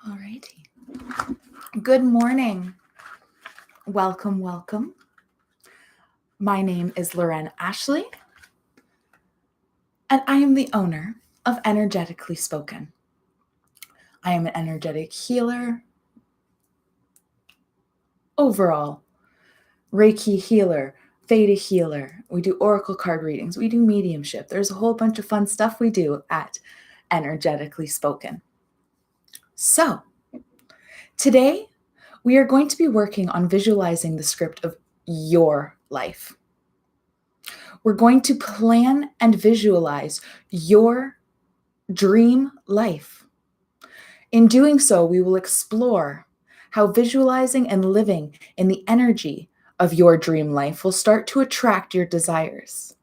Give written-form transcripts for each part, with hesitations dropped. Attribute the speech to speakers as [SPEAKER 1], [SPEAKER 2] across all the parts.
[SPEAKER 1] Alrighty. Good morning. Welcome, welcome. My name is Lauryn Ashley, and I am the owner of Energetically Spoken. I am an energetic healer, overall Reiki healer, Theta healer. We do oracle card readings. We do mediumship. There's a whole bunch of fun stuff we do at Energetically Spoken. So, today we are going to be working on visualizing the script of your life. We're going to plan and visualize your dream life. In doing so, we will explore how visualizing and living in the energy of your dream life will start to attract your desires.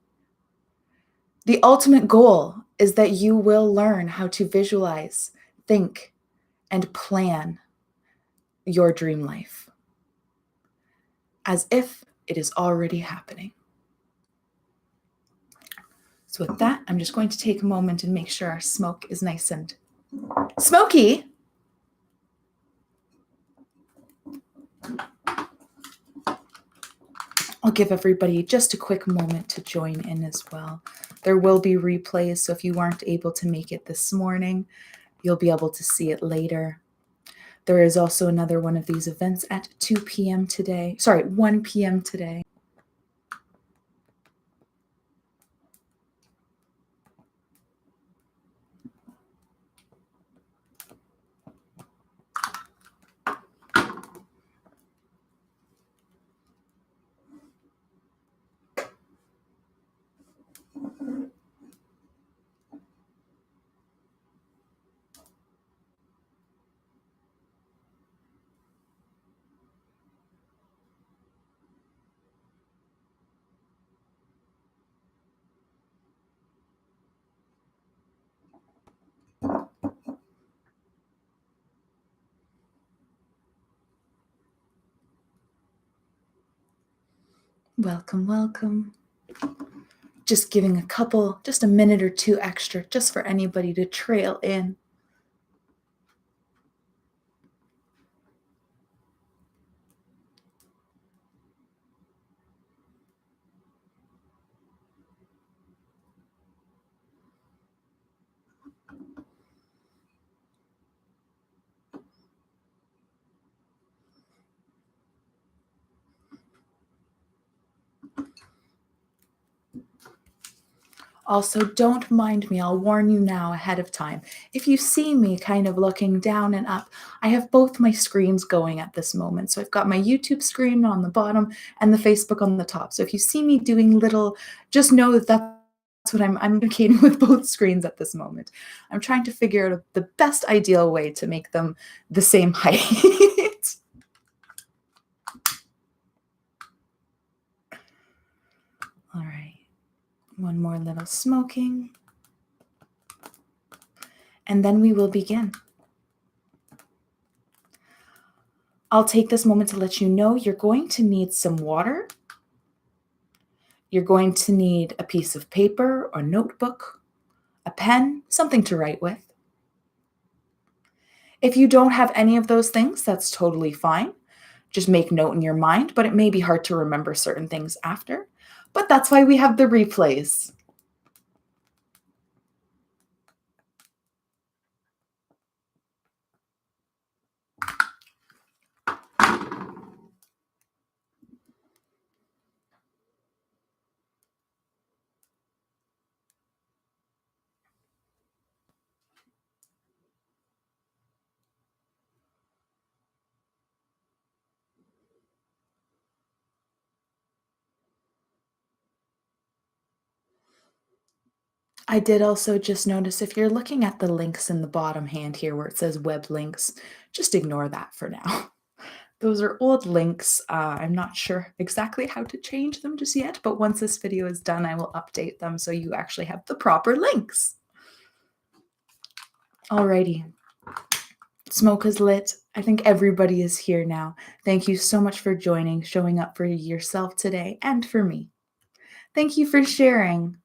[SPEAKER 1] The ultimate goal is that you will learn how to visualize, think, and plan your dream life as if it is already happening. So with that, I'm just going to take a moment and make sure our smoke is nice and smoky. I'll give everybody just a quick moment to join in as well. There will be replays, so if you weren't able to make it this morning, you'll be able to see it later. There is also another one of these events at 2 p.m. today. Sorry, 1 p.m. today. Welcome, welcome. Just giving just a minute or two extra, just for anybody to trail in. Also, don't mind me, I'll warn you now ahead of time. If you see me kind of looking down and up, I have both my screens going at this moment. So I've got my YouTube screen on the bottom and the Facebook on the top. So if you see me doing little, just know that that's what I'm communicating with both screens at this moment. I'm trying to figure out the best ideal way to make them the same height. All right. One more little smoking. And then we will begin. I'll take this moment to let you know you're going to need some water. You're going to need a piece of paper or notebook, a pen, something to write with. If you don't have any of those things, that's totally fine. Just make note in your mind, but it may be hard to remember certain things after. But that's why we have the replays. I did also just notice if you're looking at the links in the bottom hand here where it says web links, just ignore that for now. Those are old links. I'm not sure exactly how to change them just yet, but once this video is done, I will update them so you actually have the proper links. Alrighty. Smoke is lit. I think everybody is here now. Thank you so much for joining, showing up for yourself today, and for me. Thank you for sharing.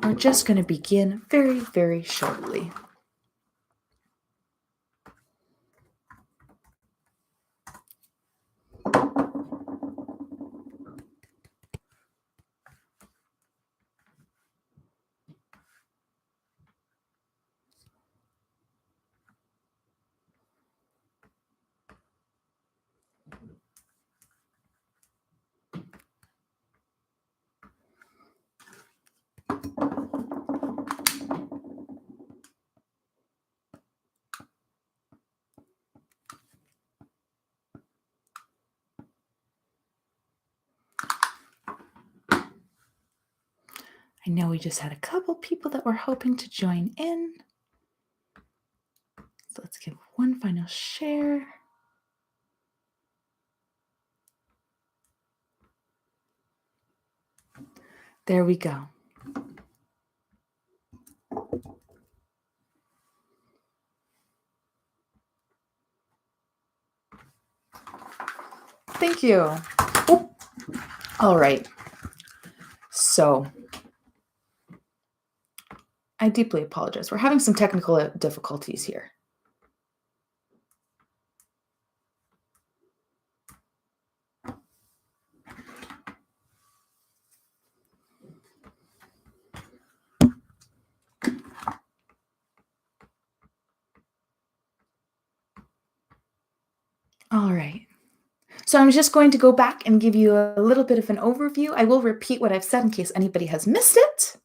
[SPEAKER 1] We're just going to begin very, very shortly. I know we just had a couple people that were hoping to join in. So let's give one final share. There we go. Thank you. Oh. All right. So I deeply apologize. We're having some technical difficulties here. All right. So I'm just going to go back and give you a little bit of an overview. I will repeat what I've said in case anybody has missed it.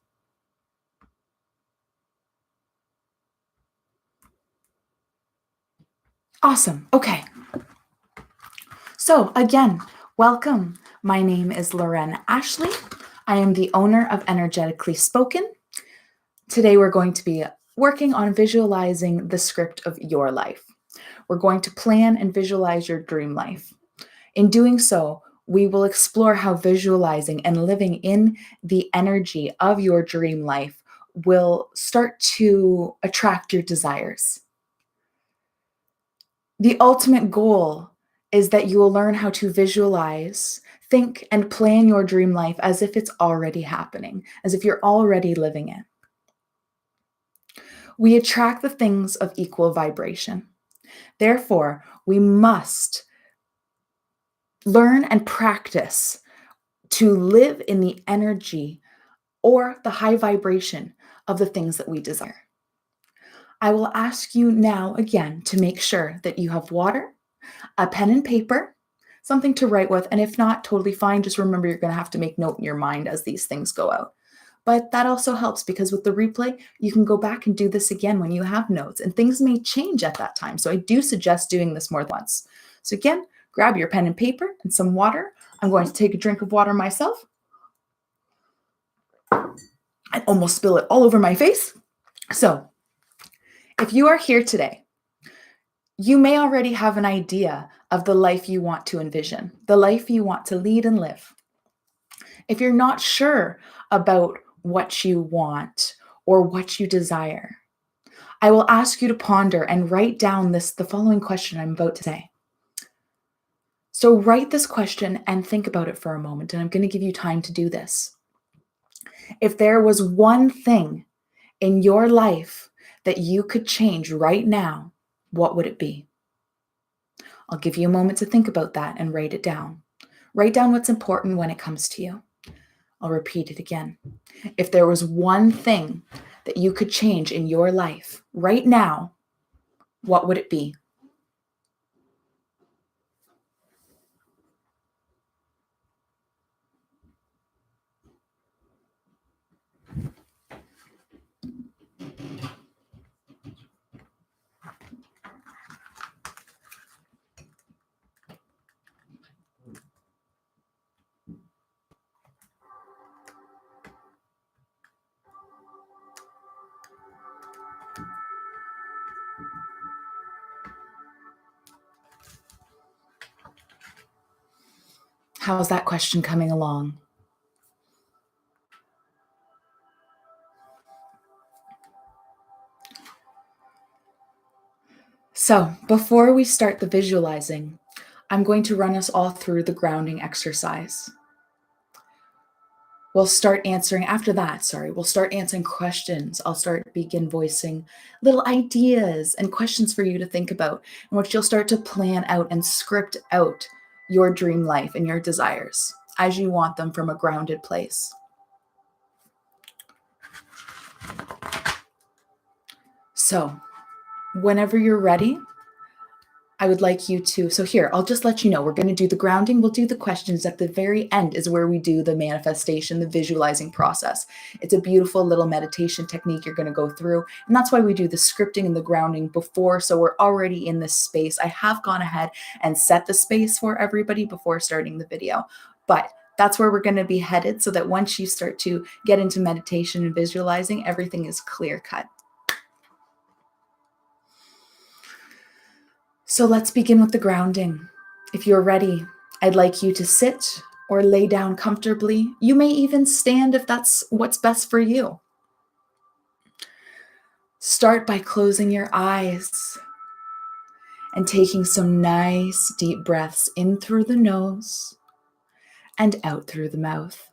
[SPEAKER 1] Awesome. Okay. So again, welcome. My name is Lauryn Ashley. I am the owner of Energetically Spoken. Today we're going to be working on visualizing the script of your life. We're going to plan and visualize your dream life. In doing so, we will explore how visualizing and living in the energy of your dream life will start to attract your desires. The ultimate goal is that you will learn how to visualize, think, and plan your dream life as if it's already happening, as if you're already living it. We attract the things of equal vibration. Therefore, we must learn and practice to live in the energy or the high vibration of the things that we desire. I will ask you now again to make sure that you have water, a pen and paper, something to write with, and if not, totally fine. Just remember you're going to have to make note in your mind as these things go out. But that also helps because with the replay, you can go back and do this again when you have notes, and things may change at that time. So I do suggest doing this more than once. So again, grab your pen and paper and some water. I'm going to take a drink of water myself. I almost spill it all over my face. So if you are here today, you may already have an idea of the life you want to envision, the life you want to lead and live. If you're not sure about what you want or what you desire, I will ask you to ponder and write down the following question I'm about to say. So write this question and think about it for a moment, and I'm going to give you time to do this. If there was one thing in your life that you could change right now, what would it be? I'll give you a moment to think about that and write it down. Write down what's important when it comes to you. I'll repeat it again. If there was one thing that you could change in your life right now, what would it be? How's that question coming along? So, before we start the visualizing, I'm going to run us all through the grounding exercise. we'll start answering questions. I'll begin voicing little ideas and questions for you to think about, in which you'll start to plan out and script out your dream life and your desires as you want them from a grounded place. So, whenever you're ready, I would like you to, so here, I'll just let you know, we're going to do the grounding, we'll do the questions. At the very end is where we do the manifestation, the visualizing process. It's a beautiful little meditation technique you're going to go through. And that's why we do the scripting and the grounding before. So we're already in this space. I have gone ahead and set the space for everybody before starting the video. But that's where we're going to be headed, so that once you start to get into meditation and visualizing, everything is clear cut. So let's begin with the grounding. If you're ready, I'd like you to sit or lay down comfortably. You may even stand if that's what's best for you. Start by closing your eyes and taking some nice deep breaths in through the nose and out through the mouth.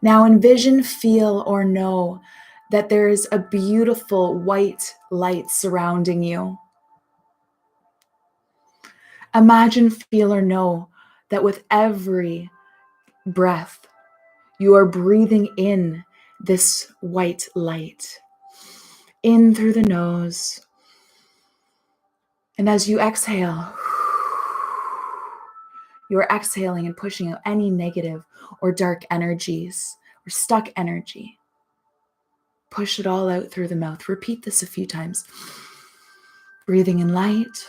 [SPEAKER 1] Now envision, feel, or know that there is a beautiful white light surrounding you. Imagine, feel, or know that with every breath, you are breathing in this white light, in through the nose. And as you exhale, you are exhaling and pushing out any negative or dark energies or stuck energy. Push it all out through the mouth. Repeat this a few times. Breathing in light,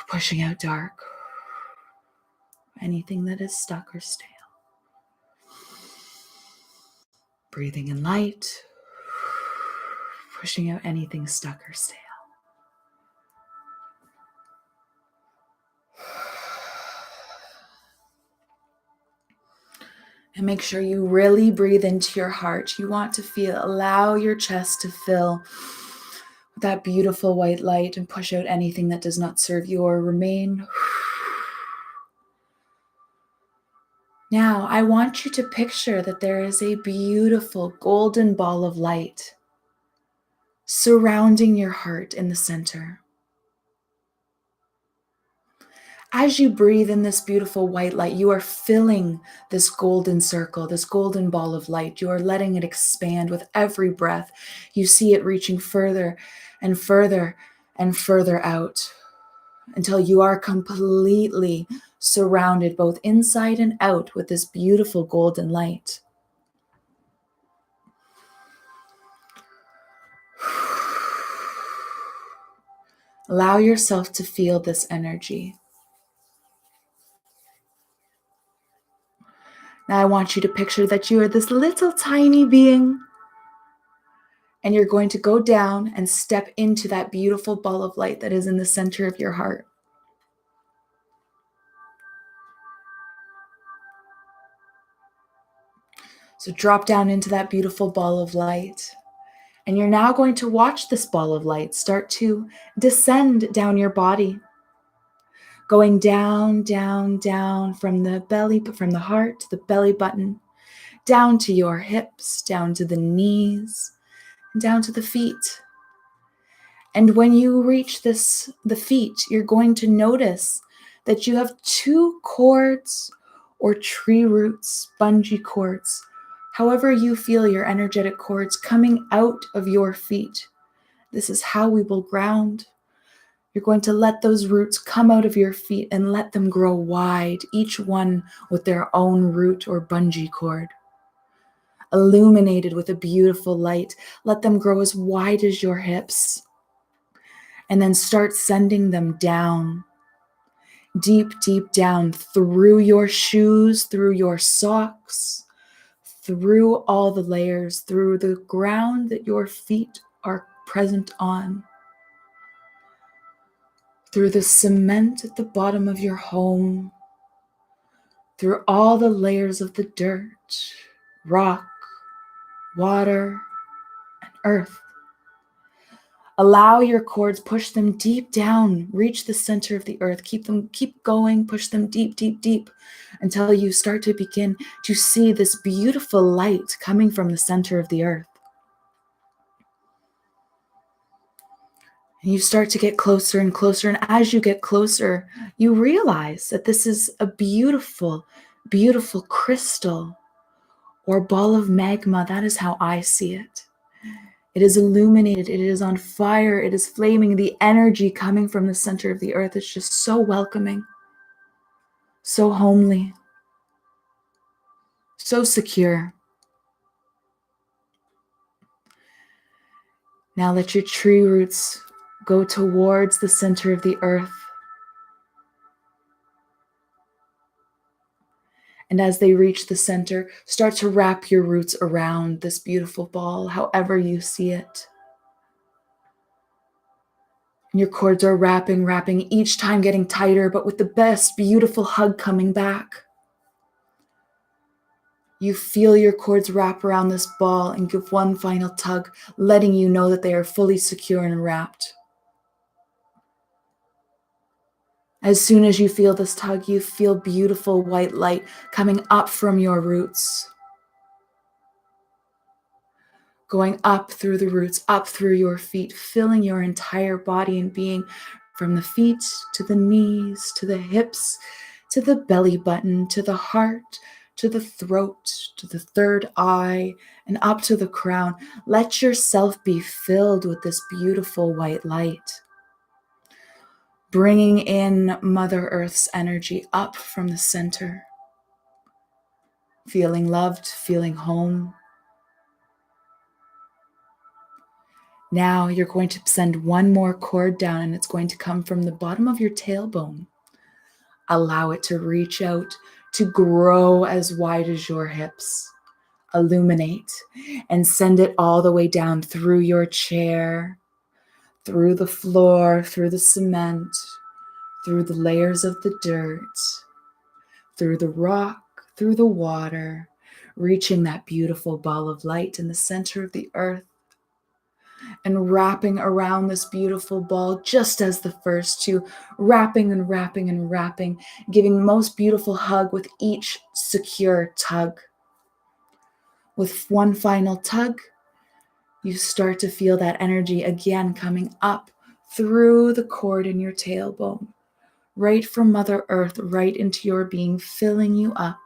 [SPEAKER 1] pushing out dark, anything that is stuck or stale. Breathing in light, pushing out anything stuck or stale. And make sure you really breathe into your heart. You want to allow your chest to fill with that beautiful white light and push out anything that does not serve you or remain. Now, I want you to picture that there is a beautiful golden ball of light surrounding your heart in the center. As you breathe in this beautiful white light, you are filling this golden circle, this golden ball of light. You are letting it expand with every breath. You see it reaching further and further and further out until you are completely surrounded both inside and out with this beautiful golden light. Allow yourself to feel this energy. Now I want you to picture that you are this little tiny being, and you're going to go down and step into that beautiful ball of light that is in the center of your heart. So drop down into that beautiful ball of light. And you're now going to watch this ball of light start to descend down your body, going down, down, down from the heart to the belly button, down to your hips, down to the knees, down to the feet. And when you reach the feet, you're going to notice that you have 2 cords or tree roots, bungee cords, however you feel your energetic cords coming out of your feet. This is how we will ground. You're going to let those roots come out of your feet and let them grow wide, each one with their own root or bungee cord. Illuminated with a beautiful light, let them grow as wide as your hips. And then start sending them down, deep, deep down through your shoes, through your socks, through all the layers, through the ground that your feet are present on, through the cement at the bottom of your home, through all the layers of the dirt, rock, water, and earth. Allow your cords, push them deep down, reach the center of the earth, keep going, push them deep, deep, deep until you start to begin to see this beautiful light coming from the center of the earth. And you start to get closer and closer. And as you get closer, you realize that this is a beautiful, beautiful crystal or ball of magma. That is how I see it. It is illuminated. It is on fire. It is flaming. The energy coming from the center of the earth is just so welcoming, so homely, so secure. Now let your tree roots go towards the center of the earth. And as they reach the center, start to wrap your roots around this beautiful ball, however you see it. And your cords are wrapping, each time getting tighter, but with the best, beautiful hug coming back. You feel your cords wrap around this ball and give one final tug, letting you know that they are fully secure and wrapped. As soon as you feel this tug, you feel beautiful white light coming up from your roots. Going up through the roots, up through your feet, filling your entire body and being, from the feet to the knees, to the hips, to the belly button, to the heart, to the throat, to the third eye, and up to the crown. Let yourself be filled with this beautiful white light, bringing in Mother Earth's energy up from the center, feeling loved, feeling home. Now you're going to send one more cord down, and it's going to come from the bottom of your tailbone. Allow it to reach out, to grow as wide as your hips. Illuminate and send it all the way down through your chair, through the floor, through the cement, through the layers of the dirt, through the rock, through the water, reaching that beautiful ball of light in the center of the earth, and wrapping around this beautiful ball just as the first two, wrapping and wrapping and wrapping, giving the most beautiful hug with each secure tug. With one final tug, you start to feel that energy again coming up through the cord in your tailbone, right from Mother Earth, right into your being, filling you up.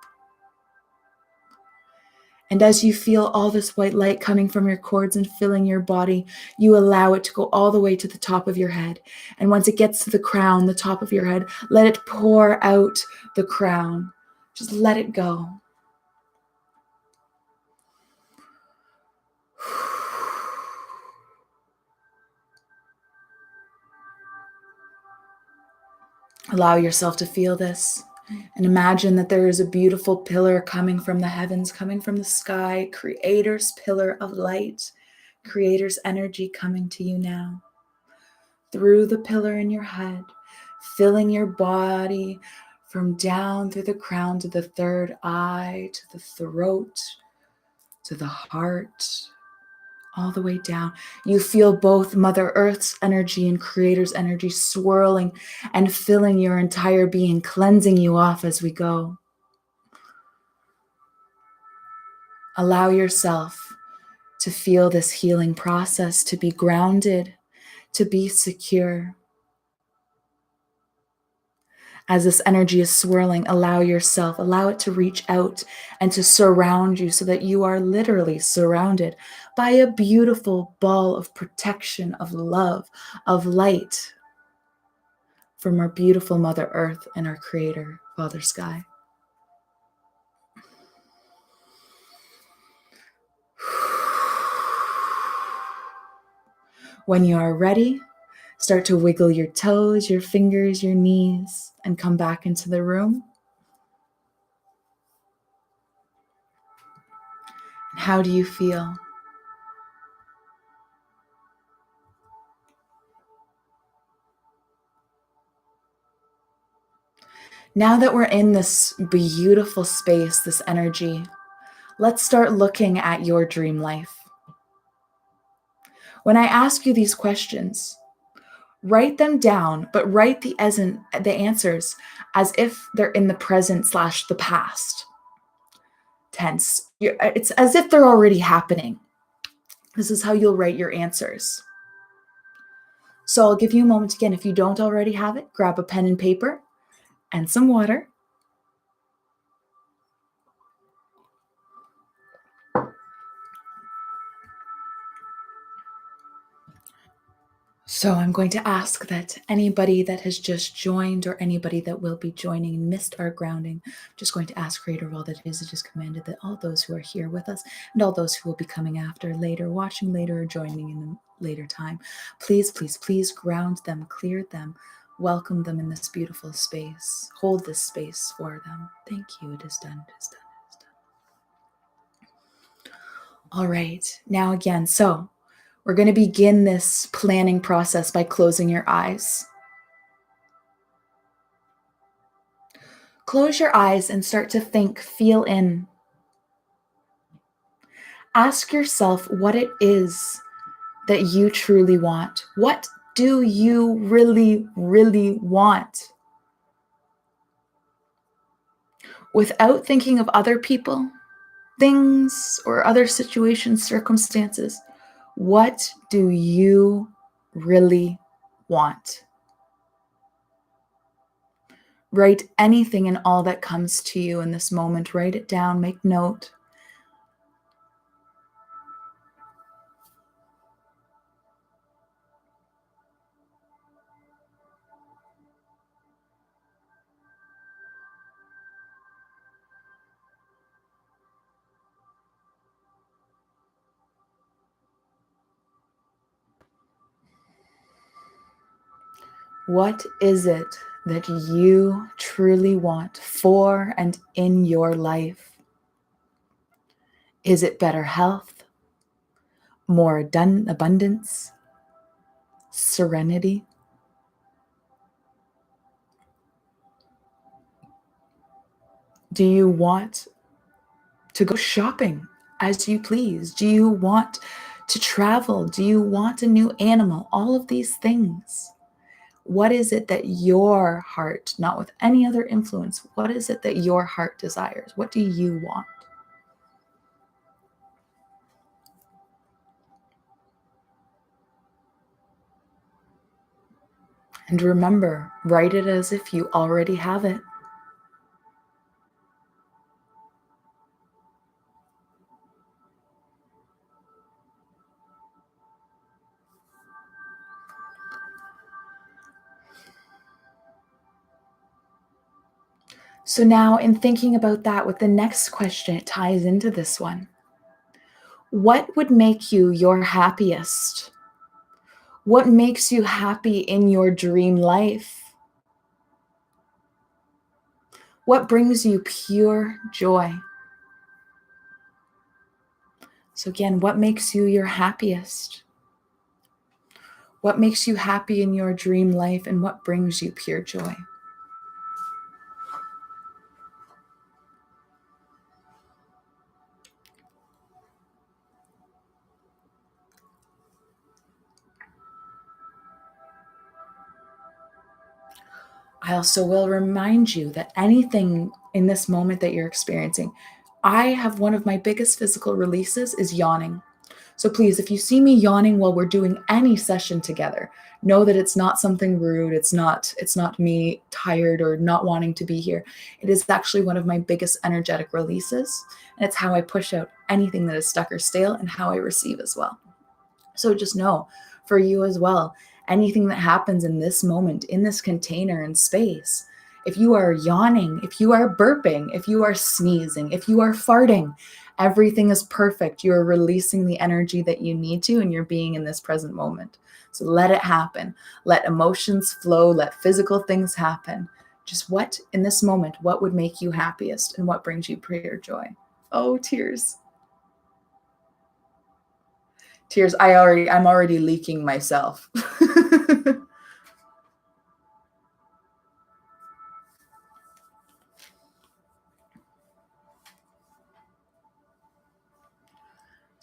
[SPEAKER 1] And as you feel all this white light coming from your cords and filling your body, you allow it to go all the way to the top of your head. And once it gets to the crown, the top of your head, let it pour out the crown. Just let it go. Allow yourself to feel this. And imagine that there is a beautiful pillar coming from the heavens, coming from the sky, Creator's pillar of light, Creator's energy coming to you now. Through the pillar in your head, filling your body from down through the crown to the third eye, to the throat, to the heart, all the way down. You feel both Mother Earth's energy and Creator's energy swirling and filling your entire being, cleansing you off as we go. Allow yourself to feel this healing process, to be grounded, to be secure. As this energy is swirling, allow it to reach out and to surround you so that you are literally surrounded by a beautiful ball of protection, of love, of light from our beautiful Mother Earth and our Creator, Father Sky. When you are ready, start to wiggle your toes, your fingers, your knees, and come back into the room. How do you feel? Now that we're in this beautiful space, this energy, Let's start looking at your dream life. When I ask you these questions, write them down, but write the answers as if they're in the present / the past tense. It's as if they're already happening. This is how you'll write your answers. So I'll give you a moment again. If you don't already have it, grab a pen and paper and some water. So I'm going to ask that anybody that has just joined or anybody that will be joining and missed our grounding, I'm just going to ask Creator of all that is, it is commanded that all those who are here with us and all those who will be coming after later, watching later, or joining in a later time, please, please, please ground them, clear them, welcome them in this beautiful space. Hold this space for them. Thank you. It is done. It is done. It is done. All right. Now again, so we're going to begin this planning process by closing your eyes. Close your eyes and start to think, feel in. Ask yourself what it is that you truly want. What do you really, really want? Without thinking of other people, things, or other situations, circumstances, what do you really want? Write anything and all that comes to you in this moment. Write it down, make note. What is it that you truly want for and in your life? Is it better health, more abundance, serenity? Do you want to go shopping as you please? Do you want to travel? Do you want a new animal? All of these things. What is it that your heart, not with any other influence, what is it that your heart desires? What do you want? And remember, write it as if you already have it. So now in thinking about that, with the next question, it ties into this one. What would make you your happiest? What makes you happy in your dream life? What brings you pure joy? So again, what makes you your happiest? What makes you happy in your dream life, and what brings you pure joy? I also will remind you that anything in this moment that you're experiencing, I have one of my biggest physical releases is yawning. So please, if you see me yawning while we're doing any session together, know that it's not something rude. It's not me tired or not wanting to be here. It is actually one of my biggest energetic releases. And it's how I push out anything that is stuck or stale and how I receive as well. So just know for you as well, anything that happens in this moment, in this container and space, if you are yawning, if you are burping, if you are sneezing, if you are farting, everything is perfect. You're releasing the energy that you need to, and you're being in this present moment. So let it happen. Let emotions flow. Let physical things happen. Just what in this moment, what would make you happiest and what brings you pure joy? Oh, tears. Tears. I'm already leaking myself.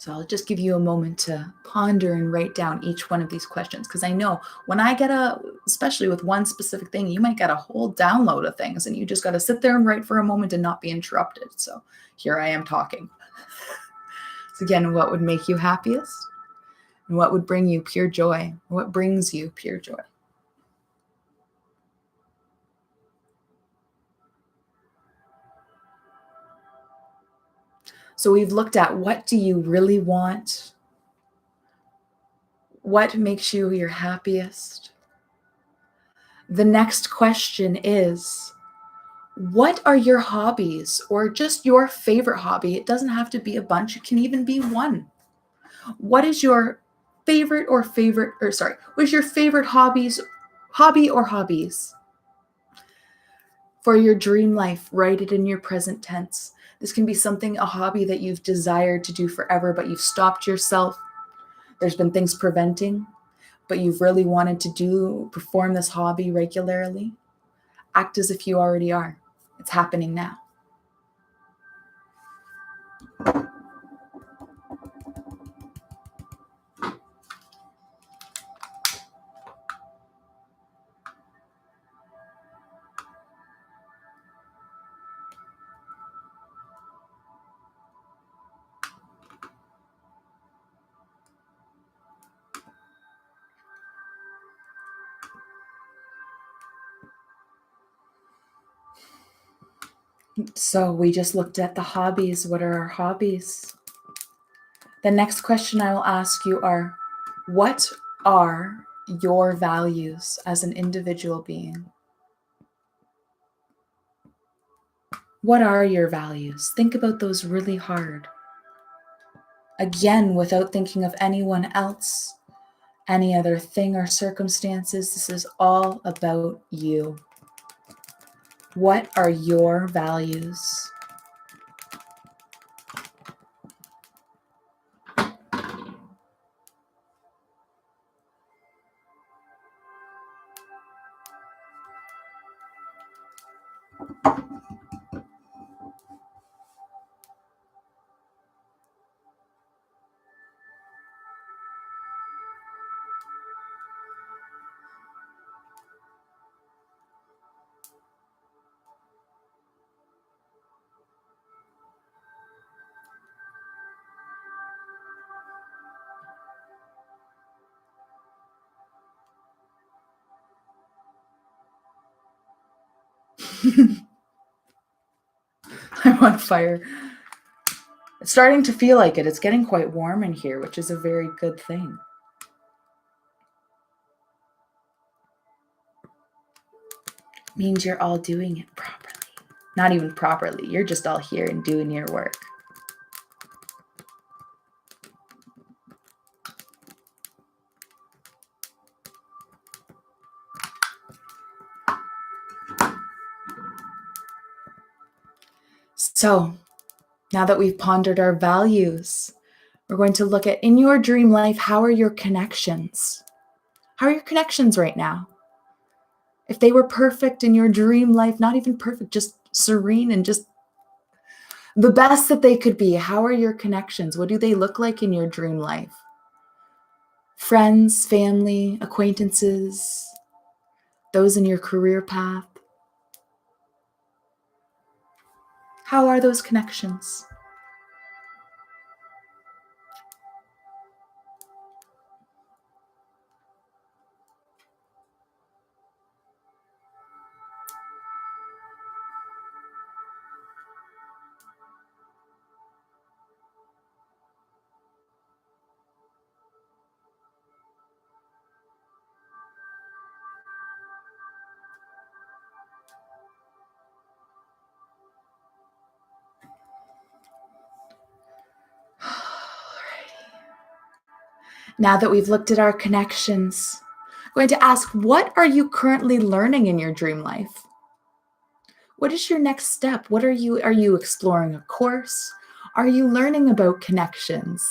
[SPEAKER 1] So I'll just give you a moment to ponder and write down each one of these questions, because I know when I get especially with one specific thing, you might get a whole download of things and you just got to sit there and write for a moment and not be interrupted. So here I am talking. So again, what would make you happiest? And what would bring you pure joy? What brings you pure joy? So we've looked at, what do you really want? What makes you your happiest? The next question is, what are your hobbies, or just your favorite hobby? It doesn't have to be a bunch. It can even be one. What is your what is your favorite hobby or hobbies? For your dream life, write it in your present tense. This can be something, a hobby that you've desired to do forever, but you've stopped yourself. There's been things preventing, but you've really wanted to perform this hobby regularly. Act as if you already are. It's happening now. So we just looked at the hobbies. What are our hobbies? The next question I will ask you are, what are your values as an individual being? What are your values? Think about those really hard. Again, without thinking of anyone else, any other thing or circumstances. This is all about you. What are your values? I'm on fire. It's starting to feel like it. It's getting quite warm in here, which is a very good thing. Means you're all doing it properly. Not even properly. You're just all here and doing your work. So, now that we've pondered our values, we're going to look at, in your dream life, how are your connections? How are your connections right now? If they were perfect in your dream life, not even perfect, just serene and just the best that they could be, how are your connections? What do they look like in your dream life? Friends, family, acquaintances, those in your career path. How are those connections? Now that we've looked at our connections, I'm going to ask, what are you currently learning in your dream life? What is your next step? Are you exploring a course? Are you learning about connections?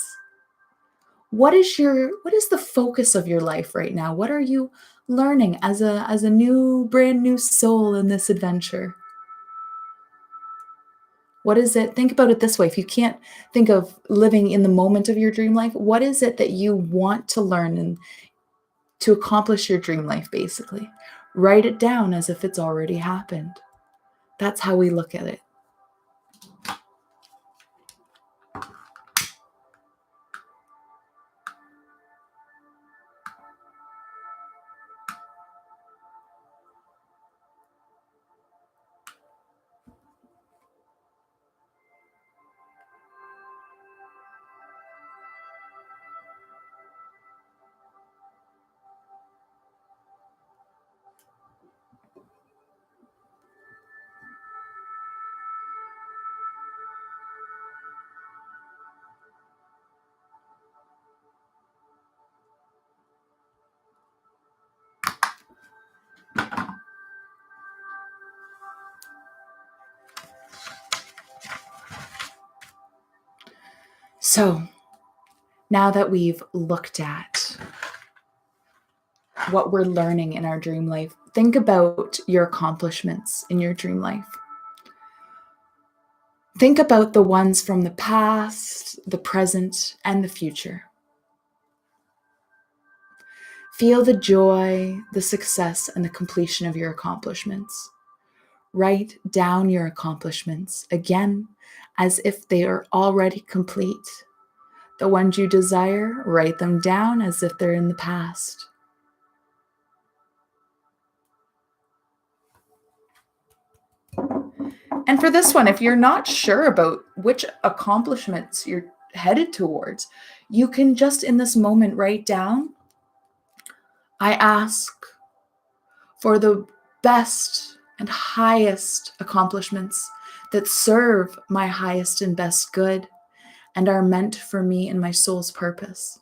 [SPEAKER 1] What is the focus of your life right now? What are you learning as a brand new soul in this adventure? What is it? Think about it this way. If you can't think of living in the moment of your dream life, what is it that you want to learn and to accomplish your dream life, basically? Write it down as if it's already happened. That's how we look at it. So, now that we've looked at what we're learning in our dream life, think about your accomplishments in your dream life. Think about the ones from the past, the present, and the future. Feel the joy, the success, and the completion of your accomplishments. Write down your accomplishments again as if they are already complete. The ones you desire, write them down as if they're in the past. And for this one, if you're not sure about which accomplishments you're headed towards, you can just in this moment write down, I ask for the best and highest accomplishments that serve my highest and best good and are meant for me and my soul's purpose.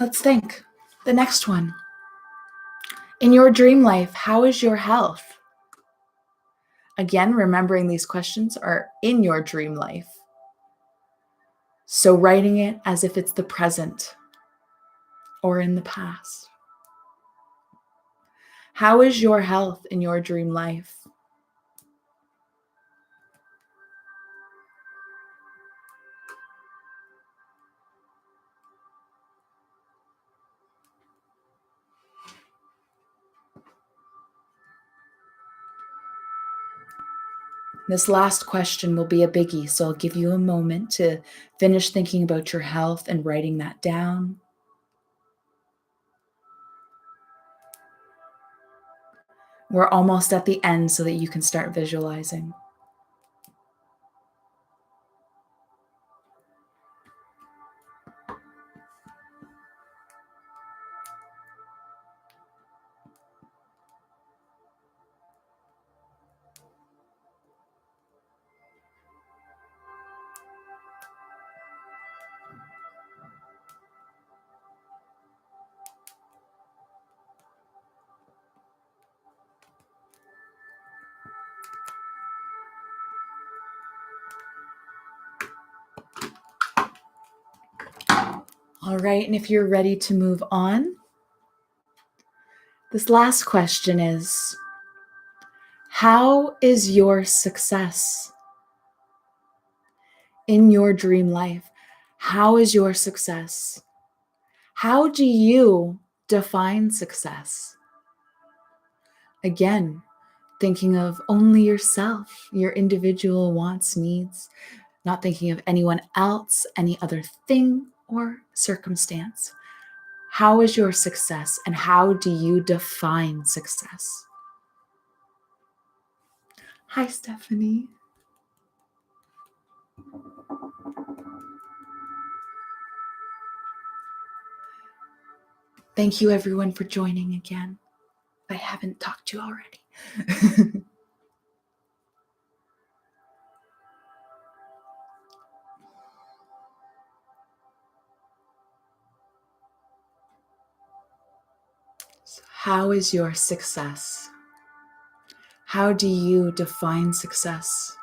[SPEAKER 1] Let's think. The next one. In your dream life, how is your health? Again, remembering these questions are in your dream life. So writing it as if it's the present or in the past. How is your health in your dream life? This last question will be a biggie, so I'll give you a moment to finish thinking about your health and writing that down. We're almost at the end so that you can start visualizing. All right, and if you're ready to move on, this last question is, how is your success in your dream life? How is your success? How do you define success? Again, thinking of only yourself, your individual wants, needs, not thinking of anyone else, any other thing or circumstance. How is your success and how do you define success? Hi, Stephanie. Thank you, everyone, for joining again. I haven't talked to you already. How is your success? How do you define success?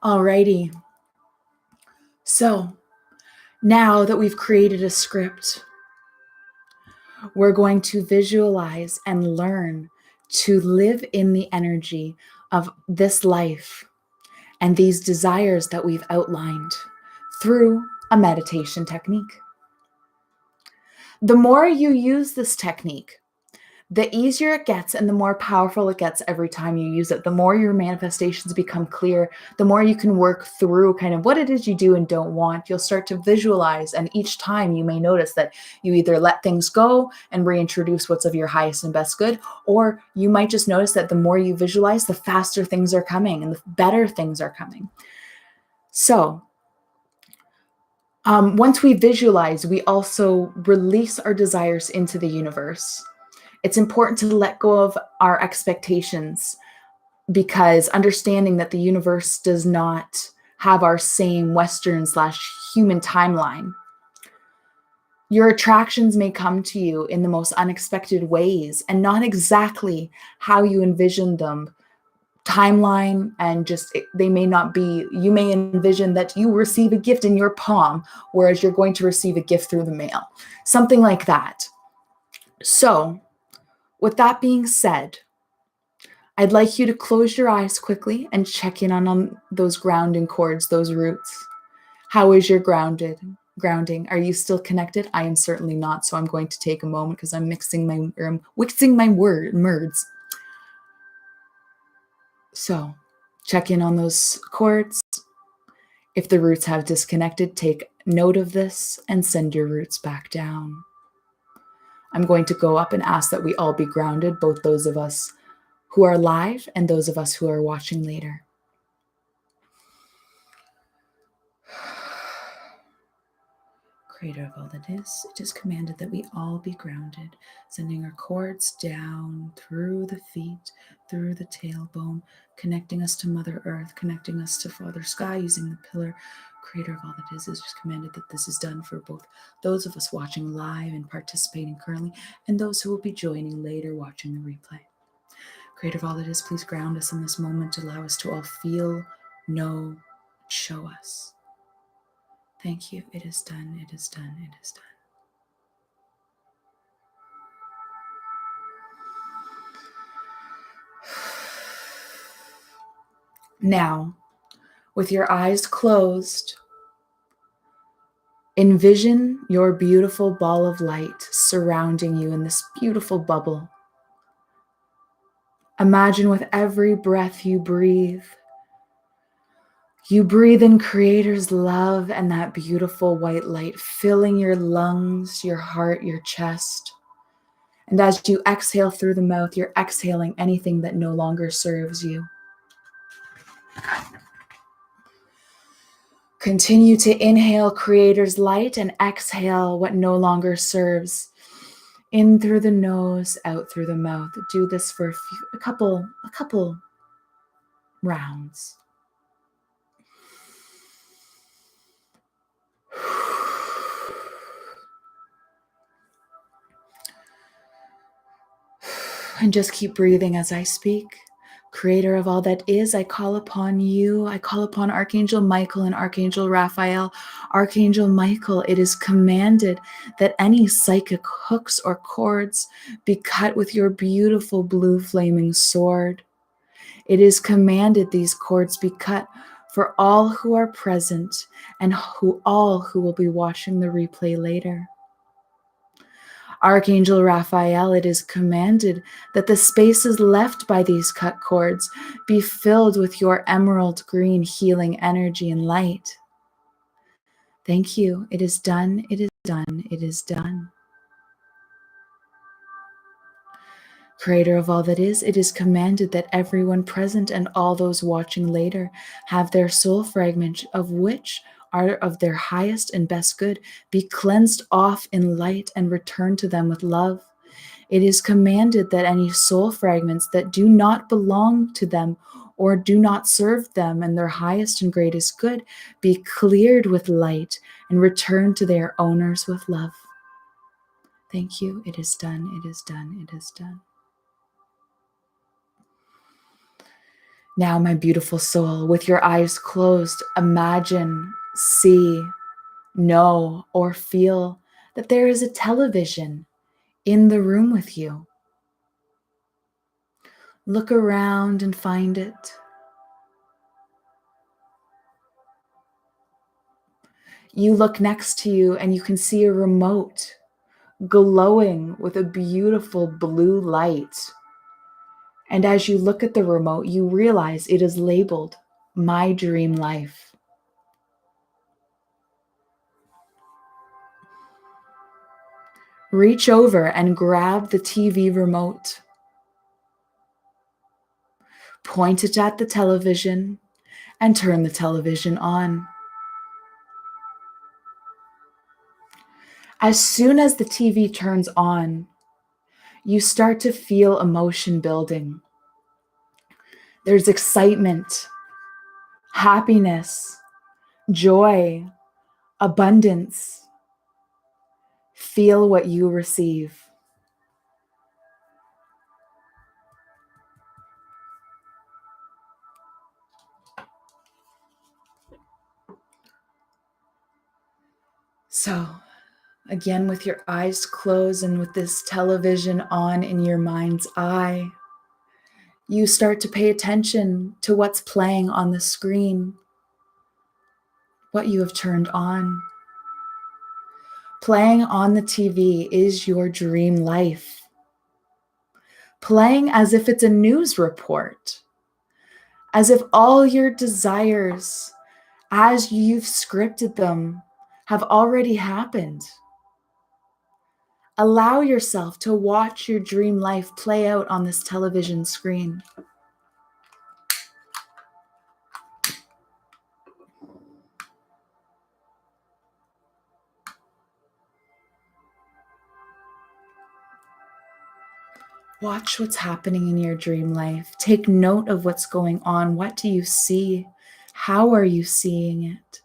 [SPEAKER 1] Alrighty. So now that we've created a script, we're going to visualize and learn to live in the energy of this life and these desires that we've outlined through a meditation technique. The more you use this technique, the easier it gets and the more powerful it gets every time you use it. The more your manifestations become clear, the more you can work through kind of what it is you do and don't want. You'll start to visualize, and each time you may notice that you either let things go and reintroduce what's of your highest and best good, or you might just notice that the more you visualize, the faster things are coming and the better things are coming. So once we visualize, we also release our desires into the universe. It's important to let go of our expectations, because understanding that the universe does not have our same Western/human timeline. Your attractions may come to you in the most unexpected ways and not exactly how you envisioned them. Timeline and just they may not be. You may envision that you receive a gift in your palm, whereas you're going to receive a gift through the mail. Something like that. So, with that being said, I'd like you to close your eyes quickly and check in on those grounding cords, those roots. How is your grounding? Are you still connected? I am certainly not, so I'm going to take a moment because I'm mixing my words. So, check in on those cords. If the roots have disconnected, take note of this and send your roots back down. I'm going to go up and ask that we all be grounded, both those of us who are live and those of us who are watching later. Creator of all that is, it is commanded that we all be grounded, sending our cords down through the feet, through the tailbone, connecting us to Mother Earth, connecting us to Father Sky using the pillar. Creator of all that is just commanded that this is done for both those of us watching live and participating currently, and those who will be joining later watching the replay. Creator of all that is, please ground us in this moment, allow us to all feel, know, show us. Thank you. It is done. It is done. It is done. Now, with your eyes closed, envision your beautiful ball of light surrounding you in this beautiful bubble. Imagine with every breath you breathe in Creator's love and that beautiful white light filling your lungs, your heart, your chest. And as you exhale through the mouth, you're exhaling anything that no longer serves you. Continue to inhale Creator's light and exhale what no longer serves. In through the nose, out through the mouth. Do this for a couple rounds. And just keep breathing as I speak. Creator of all that is, I call upon you. I call upon Archangel Michael and Archangel Raphael. Archangel Michael, it is commanded that any psychic hooks or cords be cut with your beautiful blue flaming sword. It is commanded these cords be cut for all who are present and all who will be watching the replay later. Archangel Raphael, it is commanded that the spaces left by these cut cords be filled with your emerald green healing energy and light. Thank you. It is done. It is done. It is done. Creator of all that is, it is commanded that everyone present and all those watching later have their soul fragment, of which are of their highest and best good, be cleansed off in light and returned to them with love. It is commanded that any soul fragments that do not belong to them or do not serve them and their highest and greatest good be cleared with light and returned to their owners with love. Thank you. It is done. It is done. It is done. Now, my beautiful soul, with your eyes closed, imagine, see, know, or feel that there is a television in the room with you. Look around and find it. You look next to you and you can see a remote glowing with a beautiful blue light. And as you look at the remote, you realize it is labeled My Dream Life. Reach over and grab the TV remote. Point it at the television and turn the television on. As soon as the TV turns on, you start to feel emotion building. There's excitement, happiness, joy, abundance. Feel what you receive. So, again, with your eyes closed and with this television on in your mind's eye, you start to pay attention to what's playing on the screen, what you have turned on. Playing on the TV is your dream life. Playing as if it's a news report, as if all your desires, as you've scripted them, have already happened. Allow yourself to watch your dream life play out on this television screen. Watch what's happening in your dream life. Take note of what's going on. What do you see? How are you seeing it?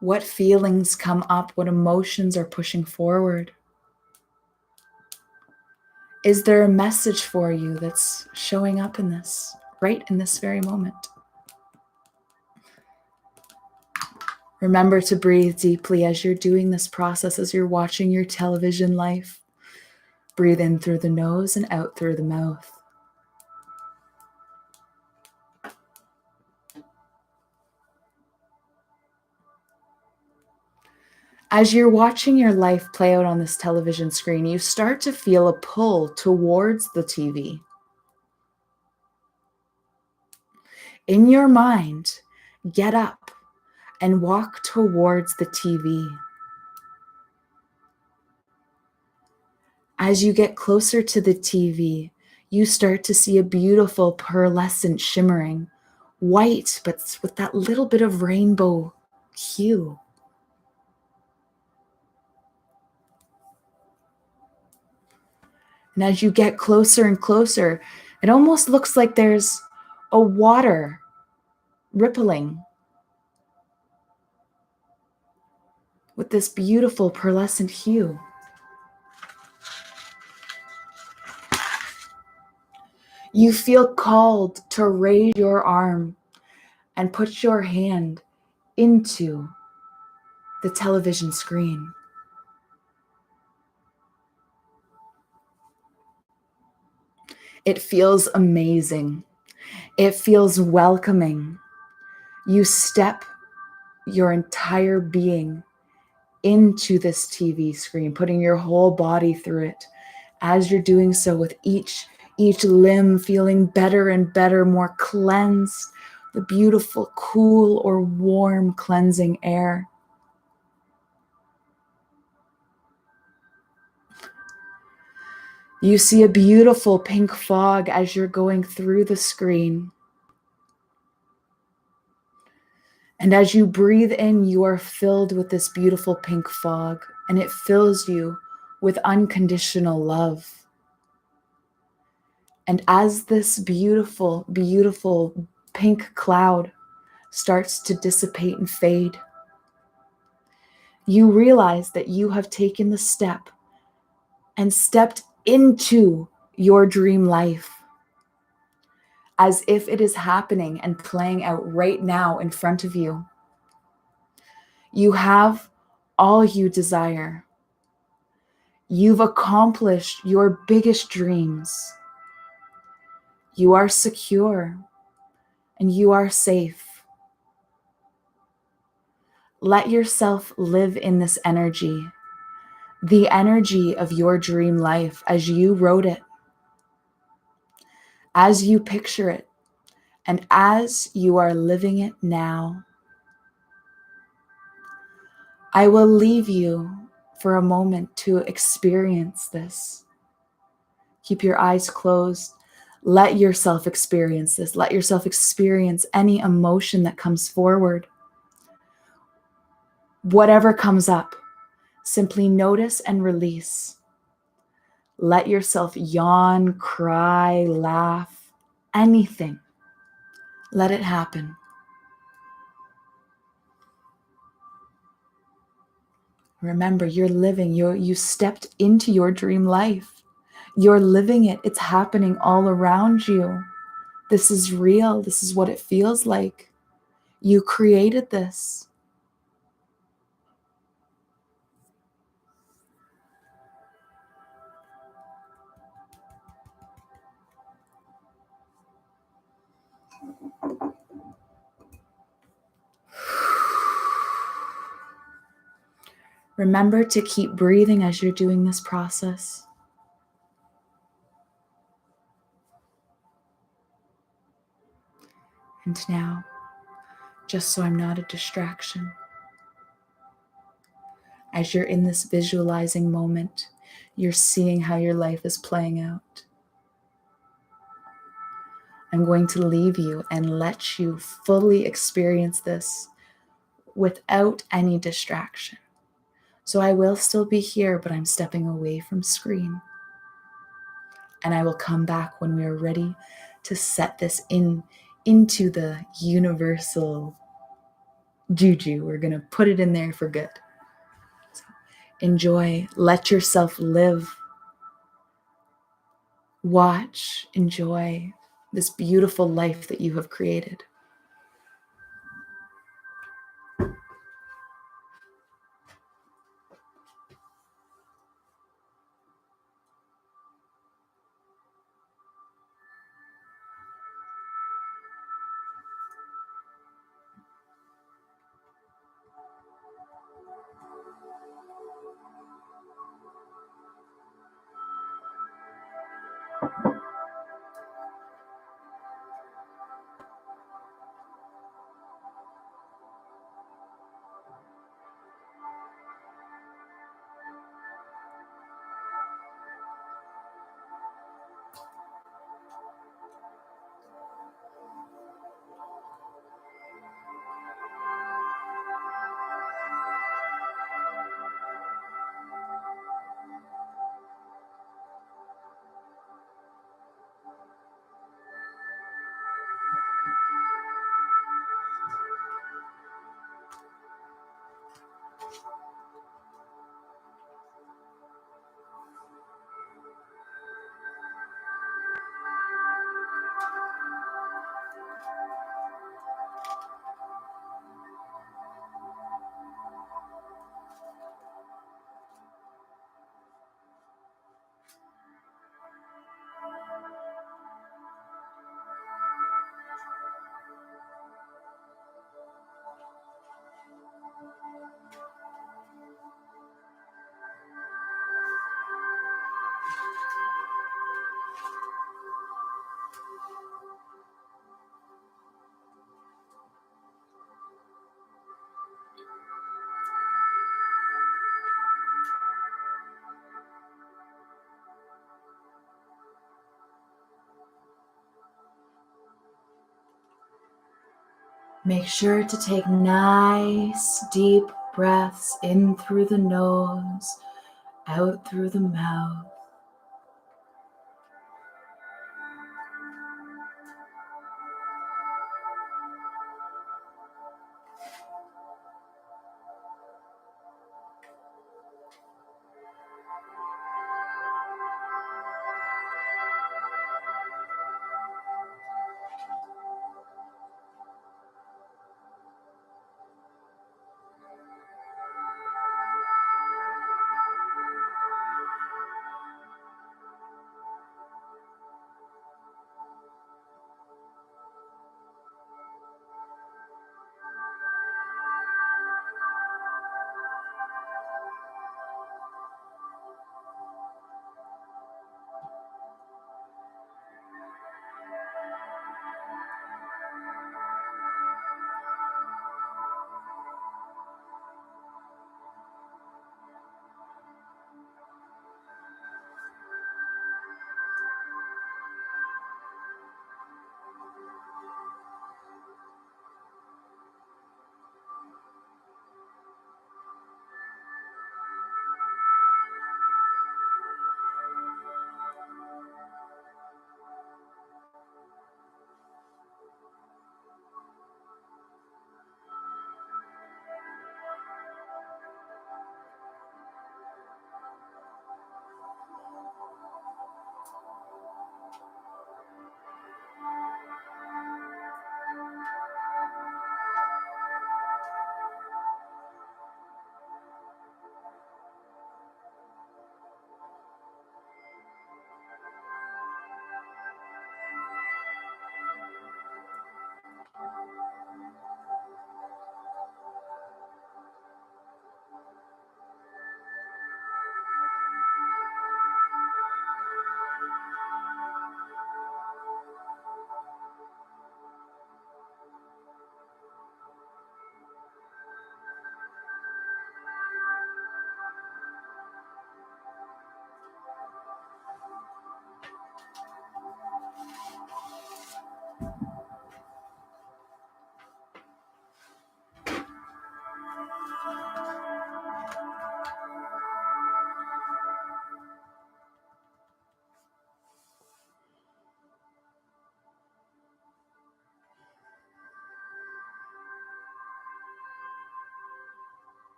[SPEAKER 1] What feelings come up? What emotions are pushing forward? Is there a message for you that's showing up in this, right in this very moment? Remember to breathe deeply as you're doing this process, as you're watching your television life. Breathe in through the nose and out through the mouth. As you're watching your life play out on this television screen, you start to feel a pull towards the TV. In your mind, get up and walk towards the TV. As you get closer to the TV, you start to see a beautiful pearlescent shimmering, white, but with that little bit of rainbow hue. And as you get closer and closer, it almost looks like there's a water rippling with this beautiful pearlescent hue. You feel called to raise your arm and put your hand into the television screen. It feels amazing. It feels welcoming. You step your entire being into this TV screen, putting your whole body through it. As you're doing so, with each limb feeling better and better, more cleansed, the beautiful, cool or warm cleansing air. You see a beautiful pink fog as you're going through the screen. And as you breathe in, you are filled with this beautiful pink fog, and it fills you with unconditional love. And as this beautiful, beautiful pink cloud starts to dissipate and fade, you realize that you have taken the step and stepped into your dream life, as if it is happening and playing out right now in front of you. You have all you desire. You've accomplished your biggest dreams. You are secure and you are safe. Let yourself live in this energy, the energy of your dream life as you wrote it, as you picture it, and as you are living it now. I will leave you for a moment to experience this. Keep your eyes closed. Let yourself experience this. Let yourself experience any emotion that comes forward. Whatever comes up, simply notice and release. Let yourself yawn, cry, laugh, anything. Let it happen. Remember, you're living, you stepped into your dream life. You're living it. It's happening all around you. This is real. This is what it feels like. You created this. Remember to keep breathing as you're doing this process. And now, just so I'm not a distraction, as you're in this visualizing moment, you're seeing how your life is playing out. I'm going to leave you and let you fully experience this without any distraction. So I will still be here, but I'm stepping away from screen. And I will come back when we are ready to set this into the universal juju. We're going to put it in there for good. So enjoy, let yourself live, watch, enjoy this beautiful life that you have created. Make sure to take nice, deep breaths in through the nose, out through the mouth.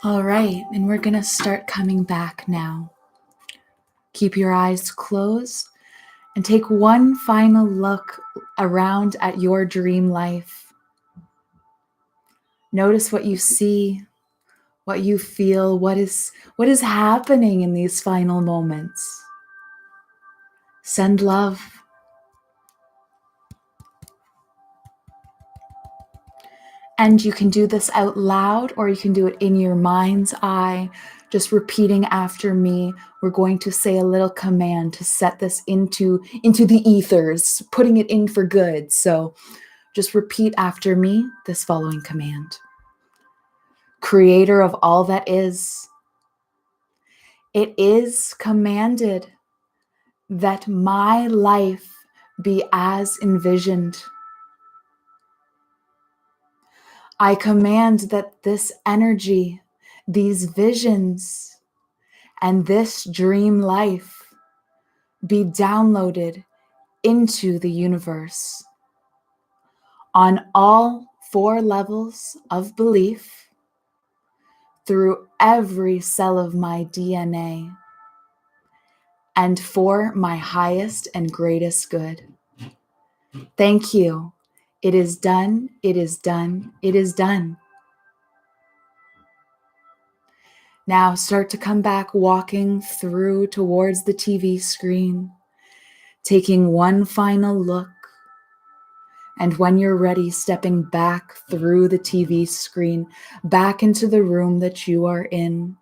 [SPEAKER 1] All right, and we're gonna start coming back now. Keep your eyes closed and take one final look around at your dream life. Notice what you see, what you feel, what is happening in these final moments. Send love. And you can do this out loud, or you can do it in your mind's eye, just repeating after me. We're going to say a little command to set this into the ethers, putting it in for good. So just repeat after me this following command. Creator of all that is, it is commanded that my life be as envisioned. I command that this energy, these visions, and this dream life be downloaded into the universe on all 4 levels of belief through every cell of my DNA and for my highest and greatest good. Thank you. It is done. It is done. It is done. Now start to come back walking through towards the TV screen, taking one final look. And when you're ready, stepping back through the TV screen, back into the room that you are in,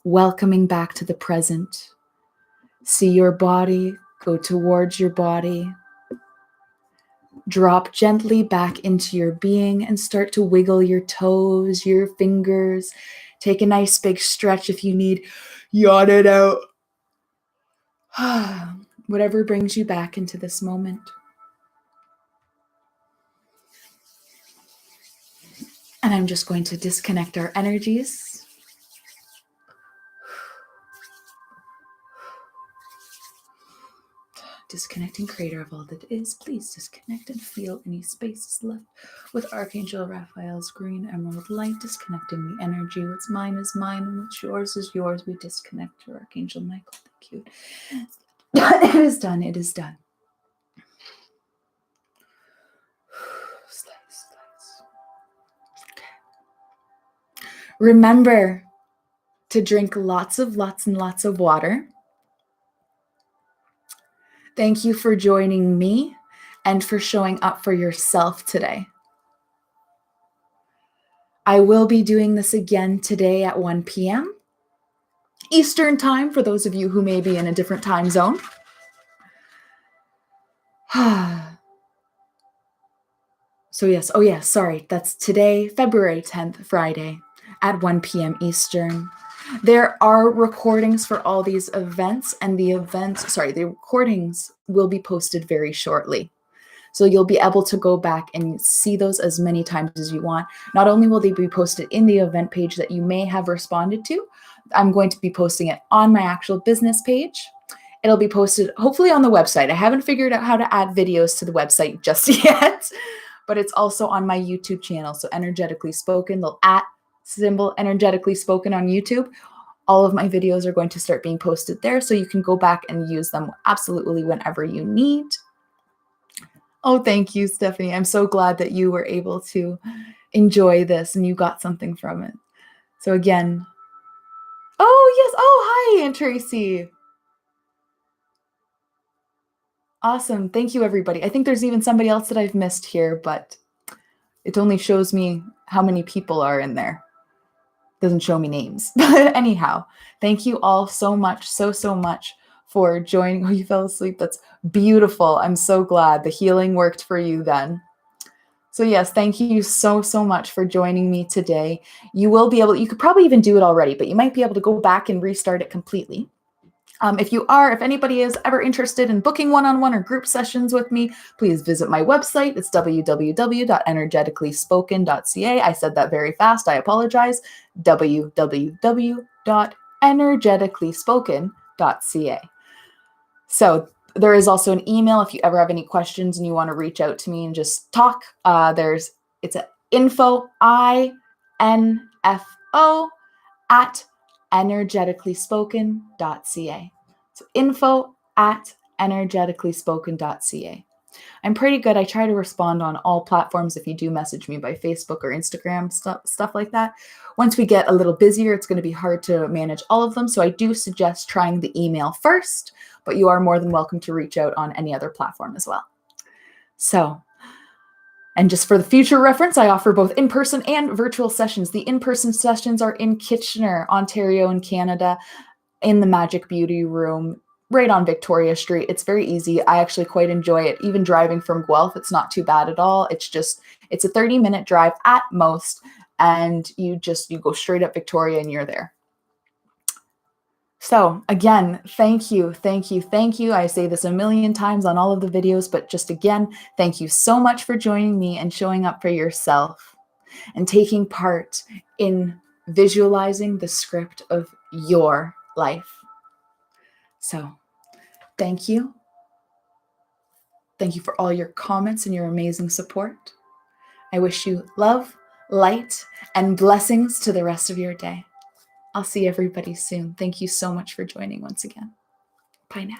[SPEAKER 1] welcoming back to the present. See your body, go towards your body. Drop gently back into your being and start to wiggle your toes, your fingers. Take a nice big stretch if you need. Yawn it out. Whatever brings you back into this moment. And I'm just going to disconnect our energies. Disconnecting, creator of all that is, please disconnect and feel any spaces left with Archangel Raphael's green emerald light, disconnecting the energy. What's mine is mine, and what's yours is yours. We disconnect to Archangel Michael. Thank you. It is done. It is done. Remember to drink lots and lots of water. Thank you for joining me and for showing up for yourself today. I will be doing this again today at 1 p.m. Eastern time for those of you who may be in a different time zone. So yes, sorry, that's today, February 10th, Friday at 1 p.m. Eastern. There are recordings for all these events, and the recordings will be posted very shortly. So you'll be able to go back and see those as many times as you want. Not only will they be posted in the event page that you may have responded to, I'm going to be posting it on my actual business page. It'll be posted hopefully on the website. I haven't figured out how to add videos to the website just yet, but it's also on my YouTube channel. So Energetically Spoken, the @ Energetically Spoken on YouTube. All of my videos are going to start being posted there, so you can go back and use them absolutely whenever you need. Oh, thank you, Stephanie. I'm so glad that you were able to enjoy this and you got something from it. So again, oh yes, oh hi, Aunt Tracy. Awesome. Thank you, everybody. I think there's even somebody else that I've missed here, but it only shows me how many people are in there. Doesn't show me names. But anyhow, thank you all so much, so much for joining. Oh, you fell asleep. That's beautiful. I'm so glad the healing worked for you then. So yes, thank you so much for joining me today. You will be able, you could probably even do it already, but you might be able to go back and restart it completely. If anybody is ever interested in booking one-on-one or group sessions with me, please visit my website. It's www.energeticallyspoken.ca. I said that very fast. I apologize. www.energeticallyspoken.ca. So there is also an email if you ever have any questions and you want to reach out to me and just talk. It's a info, INFO at energeticallyspoken.ca. So info@energeticallyspoken.ca. I'm pretty good. I try to respond on all platforms if you do message me by Facebook or Instagram, stuff like that. Once we get a little busier, it's going to be hard to manage all of them. So I do suggest trying the email first, but you are more than welcome to reach out on any other platform as well. So, and just for the future reference, I offer both in-person and virtual sessions. The in-person sessions are in Kitchener, Ontario in Canada, in the Magic Beauty Room, right on Victoria Street. It's very easy. I actually quite enjoy it. Even driving from Guelph, it's not too bad at all. It's a 30-minute drive at most, and you go straight up Victoria and you're there. So again, thank you. I say this a million times on all of the videos, but just again, thank you so much for joining me and showing up for yourself and taking part in visualizing the script of your life. So thank you. Thank you for all your comments and your amazing support. I wish you love, light, and blessings to the rest of your day. I'll see everybody soon. Thank you so much for joining once again. Bye now.